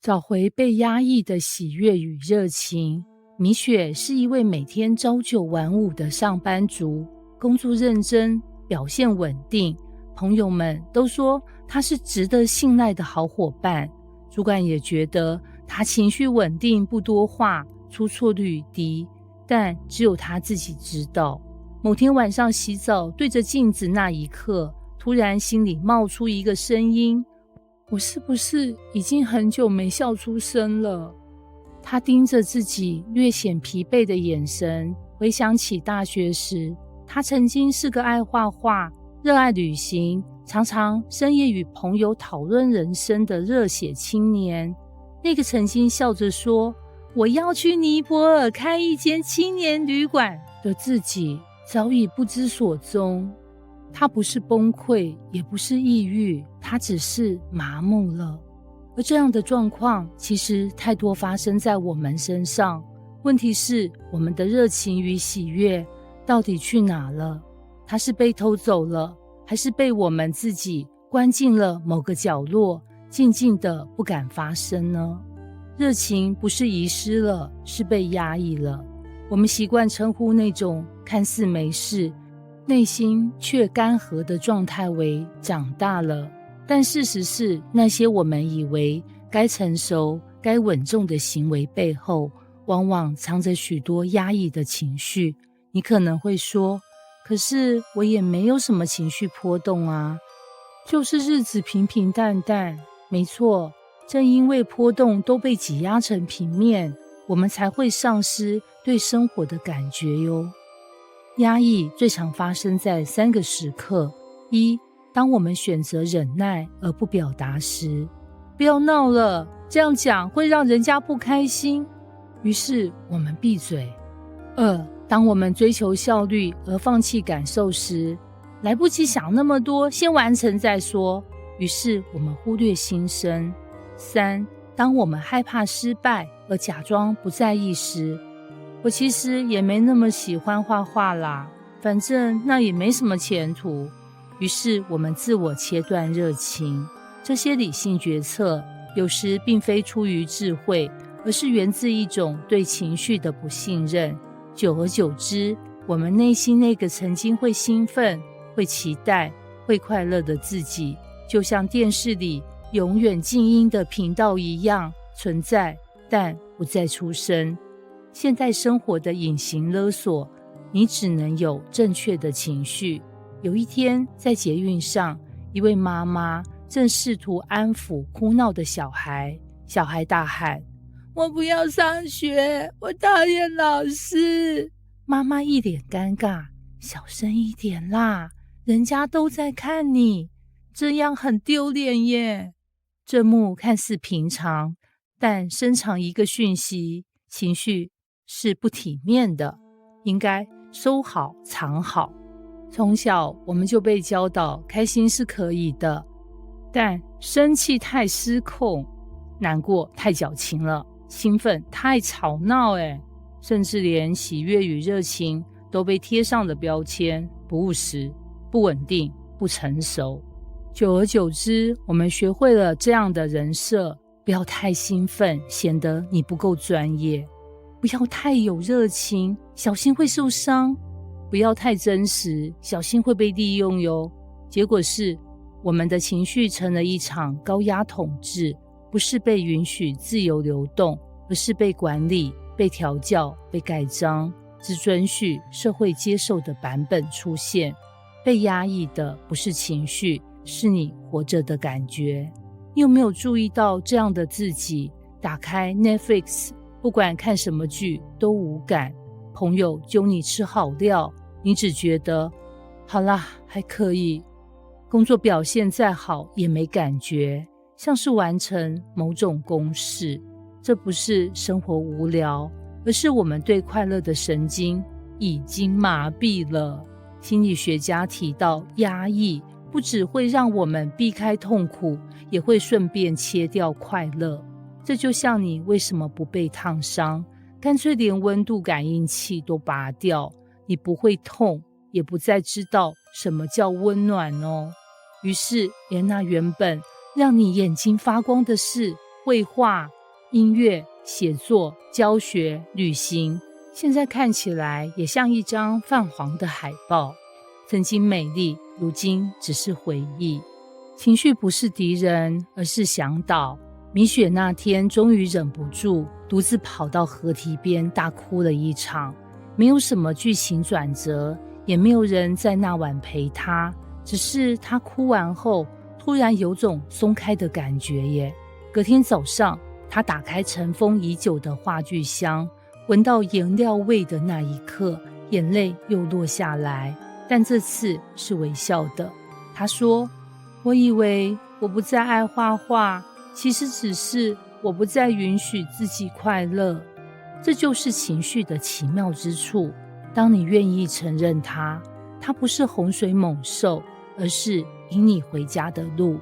找回被压抑的喜悦与热情。米雪是一位每天朝九晚五的上班族，工作认真，表现稳定，朋友们都说她是值得信赖的好伙伴，主管也觉得她情绪稳定，不多话，出错率低，但只有她自己知道。某天晚上洗澡，对着镜子那一刻，突然心里冒出一个声音，我是不是已经很久没笑出声了？他盯着自己略显疲惫的眼神，回想起大学时，他曾经是个爱画画、热爱旅行，常常深夜与朋友讨论人生的热血青年。那个曾经笑着说我要去尼泊尔开一间青年旅馆的自己，早已不知所踪。他不是崩溃，也不是抑郁，他只是麻木了。而这样的状况其实太多发生在我们身上，问题是我们的热情与喜悦到底去哪了？它是被偷走了，还是被我们自己关进了某个角落，静静的不敢发声呢？热情不是遗失了，是被压抑了。我们习惯称呼那种看似没事，内心却干涸的状态为长大了。但事实是，那些我们以为该成熟、该稳重的行为背后，往往藏着许多压抑的情绪。你可能会说，可是我也没有什么情绪波动啊，就是日子平平淡淡。没错，正因为波动都被挤压成平面，我们才会丧失对生活的感觉哟。压抑最常发生在3个时刻：一，当我们选择忍耐而不表达时，不要闹了，这样讲会让人家不开心，于是我们闭嘴。2，当我们追求效率而放弃感受时，来不及想那么多，先完成再说，于是我们忽略心声。3，当我们害怕失败而假装不在意时，我其实也没那么喜欢画画啦，反正那也没什么前途，于是我们自我切断热情。这些理性决策有时并非出于智慧，而是源自一种对情绪的不信任。久而久之，我们内心那个曾经会兴奋、会期待、会快乐的自己，就像电视里永远静音的频道一样存在，但不再出声。现代生活的隐形勒索，你只能有正确的情绪。有一天，在捷运上，一位妈妈正试图安抚哭闹的小孩，小孩大喊：我不要上学，我讨厌老师。妈妈一脸尴尬：小声一点啦，人家都在看你，这样很丢脸耶。这幕看似平常，但深藏一个讯息：情绪是不体面的，应该收好藏好。从小我们就被教导开心是可以的，但生气太失控，难过太矫情了，兴奋太吵闹甚至连喜悦与热情都被贴上了标签：不务实、不稳定、不成熟。久而久之，我们学会了这样的人设：不要太兴奋，显得你不够专业；不要太有热情，小心会受伤；不要太真实，小心会被利用哟。结果是，我们的情绪成了一场高压统治，不是被允许自由流动，而是被管理、被调教、被盖章，只准许社会接受的版本出现。被压抑的不是情绪，是你活着的感觉。你有没有注意到这样的自己？打开 Netflix， 不管看什么剧都无感，朋友揪你吃好料，你只觉得好啦，还可以。工作表现再好也没感觉，像是完成某种公式。这不是生活无聊，而是我们对快乐的神经已经麻痹了。心理学家提到，压抑不只会让我们避开痛苦，也会顺便切掉快乐。这就像你为什么不被烫伤，干脆连温度感应器都拔掉，你不会痛，也不再知道什么叫温暖哦。于是连那原本让你眼睛发光的事绘画、音乐、写作、教学、旅行，现在看起来也像一张泛黄的海报。曾经美丽，如今只是回忆。情绪不是敌人，而是向导。米雪那天终于忍不住，独自跑到河堤边大哭了一场。没有什么剧情转折，也没有人在那晚陪她，只是她哭完后，突然有种松开的感觉耶。隔天早上，她打开尘封已久的话剧箱，闻到颜料味的那一刻，眼泪又落下来，但这次是微笑的。她说，我以为我不再爱画画，其实只是我不再允许自己快乐。这就是情绪的奇妙之处。当你愿意承认它不是洪水猛兽，而是引你回家的路。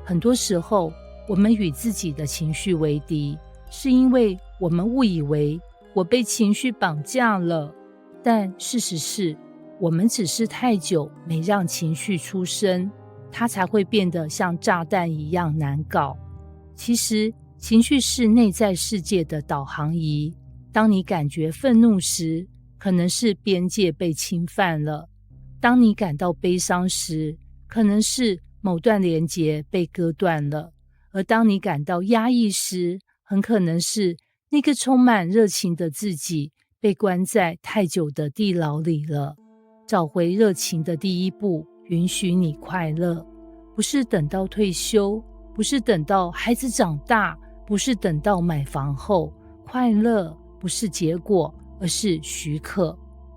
很多时候，我们与自己的情绪为敌，是因为我们误以为我被情绪绑架了。但事实是，我们只是太久没让情绪出声，它才会变得像炸弹一样难搞。其实，情绪是内在世界的导航仪。当你感觉愤怒时，可能是边界被侵犯了；当你感到悲伤时，可能是某段连结被割断了；而当你感到压抑时，很可能是那个充满热情的自己被关在太久的地牢里了。找回热情的第一步，允许你快乐，不是等到退休，不是等到孩子长大，不是等到买房后。快乐不是结果，而是许可。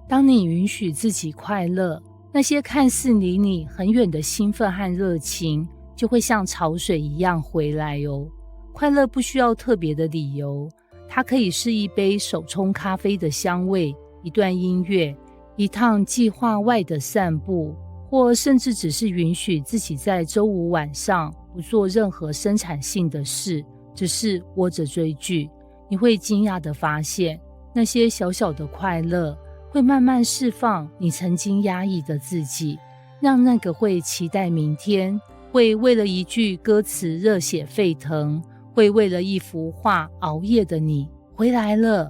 当你允许自己快乐，那些看似离你很远的兴奋和热情，就会像潮水一样回来哦。快乐不需要特别的理由，它可以是一杯手冲咖啡的香味，一段音乐，一趟计划外的散步，或甚至只是允许自己在周五晚上不做任何生产性的事，只是窝着追剧。你会惊讶地发现，那些小小的快乐会慢慢释放你曾经压抑的自己，让那个会期待明天，会为了一句歌词热血沸腾，会为了一幅画熬夜的你回来了。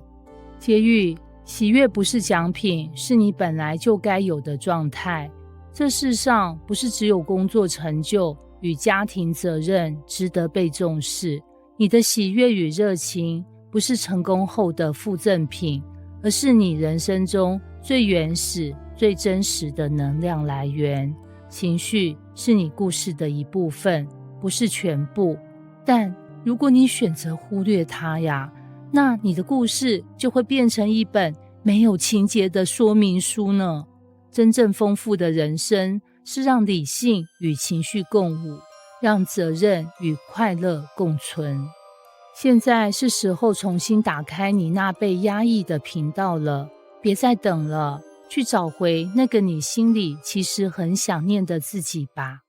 结语，喜悦不是奖品，是你本来就该有的状态。这世上不是只有工作成就与家庭责任值得被重视，你的喜悦与热情不是成功后的附赠品，而是你人生中最原始、最真实的能量来源。情绪是你故事的一部分，不是全部。但如果你选择忽略它呀，那你的故事就会变成一本没有情节的说明书呢。真正丰富的人生是让理性与情绪共舞，让责任与快乐共存。现在是时候重新打开你那被压抑的频道了，别再等了，去找回那个你心里其实很想念的自己吧。